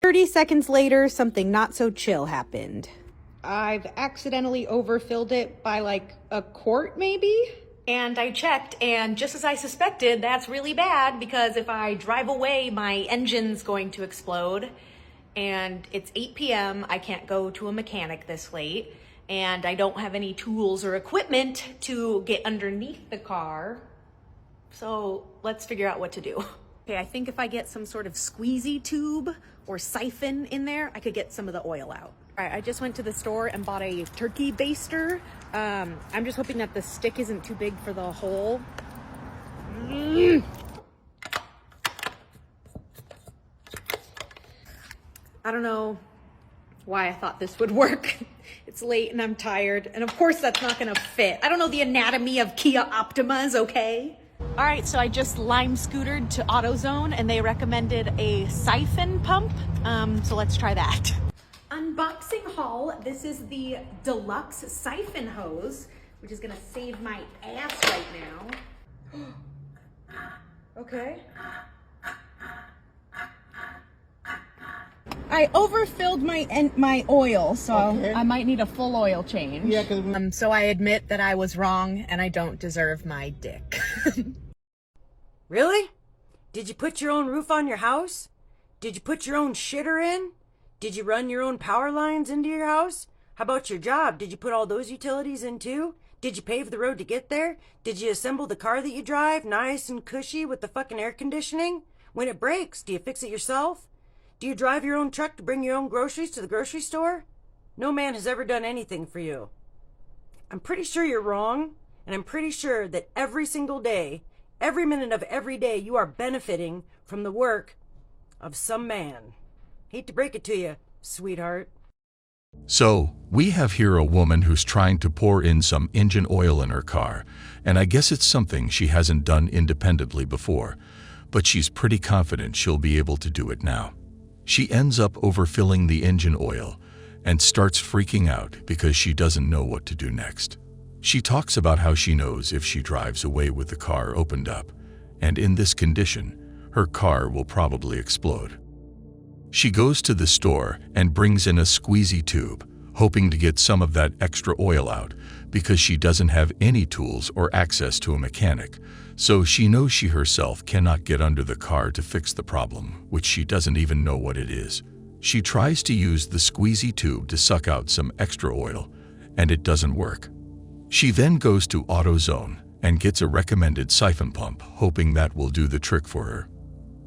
30 seconds later, something not so chill happened. I've accidentally overfilled it by like a quart maybe? And I checked, and just as I suspected, that's really bad because if I drive away, my engine's going to explode. And it's 8 p.m. I can't go to a mechanic this late, and I don't have any tools or equipment to get underneath the car. So let's figure out what to do. Okay, I think if I get some sort of squeezy tube or siphon in there, I could get some of the oil out. All right, I just went to the store and bought a turkey baster. I'm just hoping that the stick isn't too big for the hole. I don't know why I thought this would work. It's late and I'm tired. And of course that's not gonna fit. I don't know the anatomy of Kia Optimas, okay? All right, so I just lime scootered to AutoZone and they recommended a siphon pump. So let's try that. Unboxing haul. This is the deluxe siphon hose, which is gonna save my ass right now. Okay. I overfilled my oil, so okay. I might need a full oil change. Yeah, cause so I admit that I was wrong and I don't deserve my dick. Really? Did you put your own roof on your house? Did you put your own shitter in? Did you run your own power lines into your house? How about your job? Did you put all those utilities in too? Did you pave the road to get there? Did you assemble the car that you drive nice and cushy with the fucking air conditioning? When it breaks, do you fix it yourself? Do you drive your own truck to bring your own groceries to the grocery store? No man has ever done anything for you. I'm pretty sure you're wrong, and I'm pretty sure that every single day, every minute of every day, you are benefiting from the work of some man. Hate to break it to you, sweetheart. So, we have here a woman who's trying to pour in some engine oil in her car, and I guess it's something she hasn't done independently before, but she's pretty confident she'll be able to do it now. She ends up overfilling the engine oil and starts freaking out because she doesn't know what to do next. She talks about how she knows if she drives away with the car opened up, and in this condition, her car will probably explode. She goes to the store and brings in a squeezy tube, hoping to get some of that extra oil out because she doesn't have any tools or access to a mechanic, so she knows she herself cannot get under the car to fix the problem, which she doesn't even know what it is. She tries to use the squeezy tube to suck out some extra oil, and it doesn't work. She then goes to AutoZone and gets a recommended siphon pump, hoping that will do the trick for her.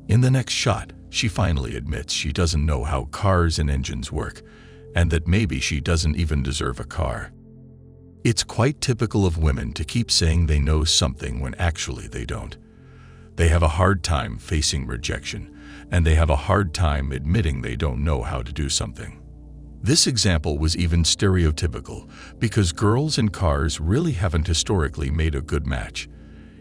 In the next shot, she finally admits she doesn't know how cars and engines work, and that maybe she doesn't even deserve a car. It's quite typical of women to keep saying they know something when actually they don't. They have a hard time facing rejection, and they have a hard time admitting they don't know how to do something. This example was even stereotypical because girls and cars really haven't historically made a good match.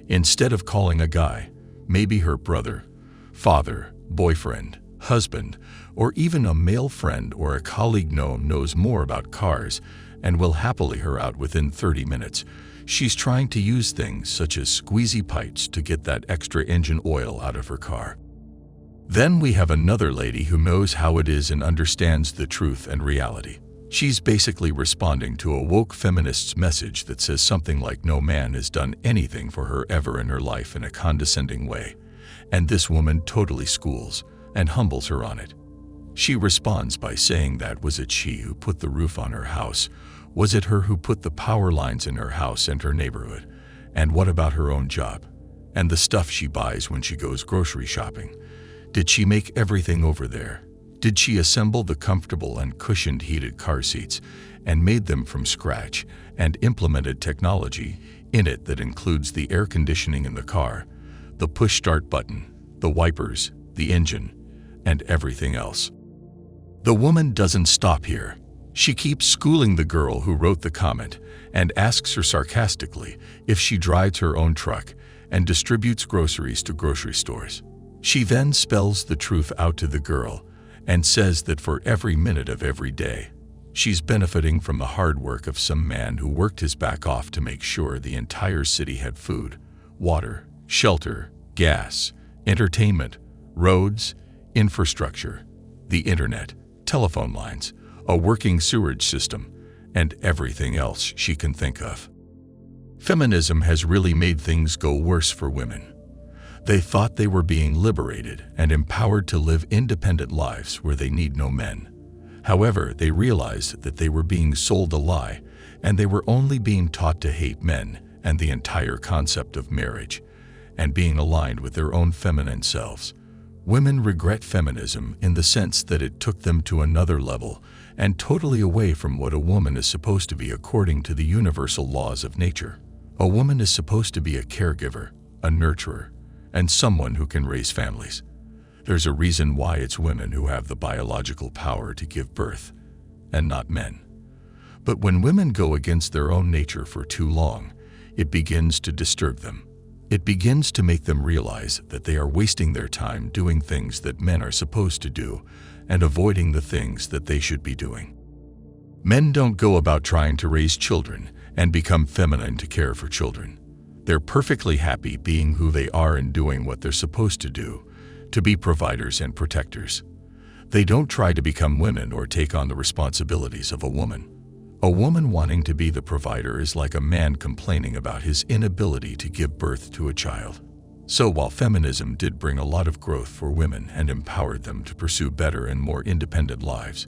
Instead of calling a guy, maybe her brother, father, boyfriend, husband, or even a male friend or a colleague knows more about cars and will happily her out within 30 minutes. She's trying to use things such as squeezy pipes to get that extra engine oil out of her car. Then we have another lady who knows how it is and understands the truth and reality. She's basically responding to a woke feminist's message that says something like no man has done anything for her ever in her life in a condescending way. And this woman totally schools and humbles her on it. She responds by saying that was it she who put the roof on her house? Was it her who put the power lines in her house and her neighborhood? And what about her own job? And the stuff she buys when she goes grocery shopping? Did she make everything over there? Did she assemble the comfortable and cushioned heated car seats and made them from scratch and implemented technology in it that includes the air conditioning in the car, the push start button, the wipers, the engine, and everything else? The woman doesn't stop here. She keeps schooling the girl who wrote the comment and asks her sarcastically if she drives her own truck and distributes groceries to grocery stores. She then spells the truth out to the girl and says that for every minute of every day, she's benefiting from the hard work of some man who worked his back off to make sure the entire city had food, water, shelter, gas, entertainment, roads, infrastructure. the internet, telephone lines, a working sewerage system, and everything else she can think of. Feminism has really made things go worse for women. They thought they were being liberated and empowered to live independent lives where they need no men. However, they realized that they were being sold a lie, and they were only being taught to hate men and the entire concept of marriage, and being aligned with their own feminine selves. Women regret feminism in the sense that it took them to another level and totally away from what a woman is supposed to be according to the universal laws of nature. A woman is supposed to be a caregiver, a nurturer, and someone who can raise families. There's a reason why it's women who have the biological power to give birth, and not men. But when women go against their own nature for too long, it begins to disturb them. It begins to make them realize that they are wasting their time doing things that men are supposed to do and avoiding the things that they should be doing. Men don't go about trying to raise children and become feminine to care for children. They're perfectly happy being who they are and doing what they're supposed to do, to be providers and protectors. They don't try to become women or take on the responsibilities of a woman. A woman wanting to be the provider is like a man complaining about his inability to give birth to a child. So while feminism did bring a lot of growth for women and empowered them to pursue better and more independent lives,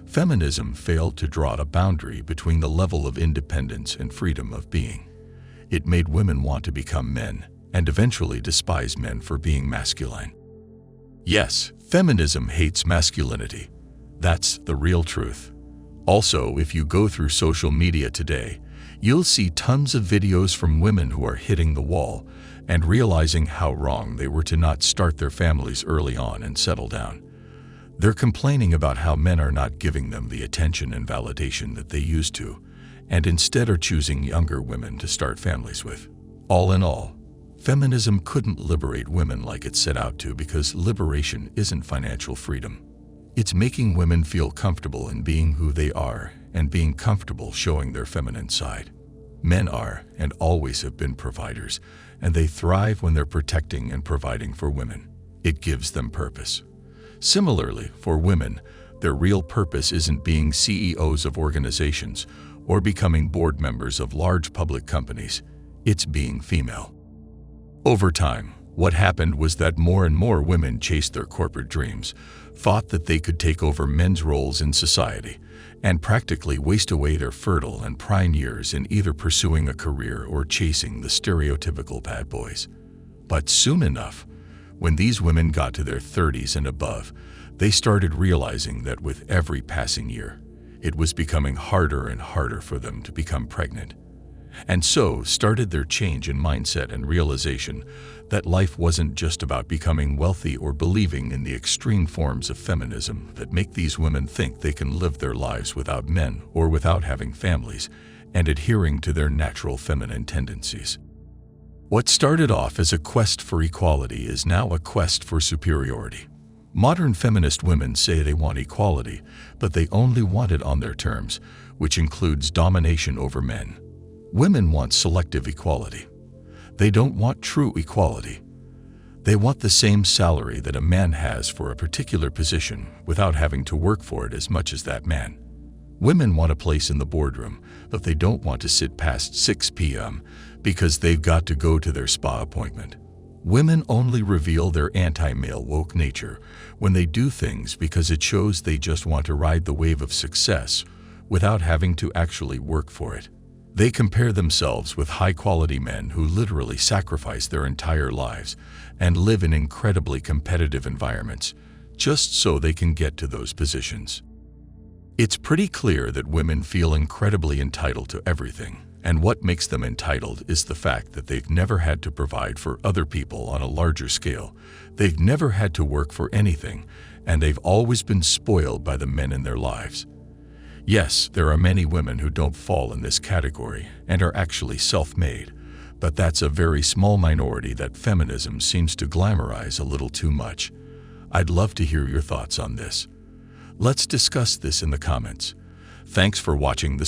feminism failed to draw a boundary between the level of independence and freedom of being. It made women want to become men and eventually despise men for being masculine. Yes, feminism hates masculinity. That's the real truth. Also, if you go through social media today, you'll see tons of videos from women who are hitting the wall and realizing how wrong they were to not start their families early on and settle down. They're complaining about how men are not giving them the attention and validation that they used to, and instead are choosing younger women to start families with. All in all, feminism couldn't liberate women like it set out to because liberation isn't financial freedom. It's making women feel comfortable in being who they are and being comfortable showing their feminine side. Men are and always have been providers, and they thrive when they're protecting and providing for women. It gives them purpose. Similarly, for women, their real purpose isn't being CEOs of organizations or becoming board members of large public companies. It's being female. Over time, what happened was that more and more women chased their corporate dreams, thought that they could take over men's roles in society, and practically waste away their fertile and prime years in either pursuing a career or chasing the stereotypical bad boys. But soon enough, when these women got to their 30s and above, they started realizing that with every passing year, it was becoming harder and harder for them to become pregnant. And so started their change in mindset and realization that life wasn't just about becoming wealthy or believing in the extreme forms of feminism that make these women think they can live their lives without men or without having families and adhering to their natural feminine tendencies. What started off as a quest for equality is now a quest for superiority. Modern feminist women say they want equality, but they only want it on their terms, which includes domination over men. Women want selective equality. They don't want true equality. They want the same salary that a man has for a particular position without having to work for it as much as that man. Women want a place in the boardroom, but they don't want to sit past 6 p.m. because they've got to go to their spa appointment. Women only reveal their anti-male woke nature when they do things because it shows they just want to ride the wave of success without having to actually work for it. They compare themselves with high-quality men who literally sacrifice their entire lives and live in incredibly competitive environments just so they can get to those positions. It's pretty clear that women feel incredibly entitled to everything, and what makes them entitled is the fact that they've never had to provide for other people on a larger scale. They've never had to work for anything, and they've always been spoiled by the men in their lives. Yes, there are many women who don't fall in this category and are actually self-made, but that's a very small minority that feminism seems to glamorize a little too much. I'd love to hear your thoughts on this. Let's discuss this in the comments. Thanks for watching the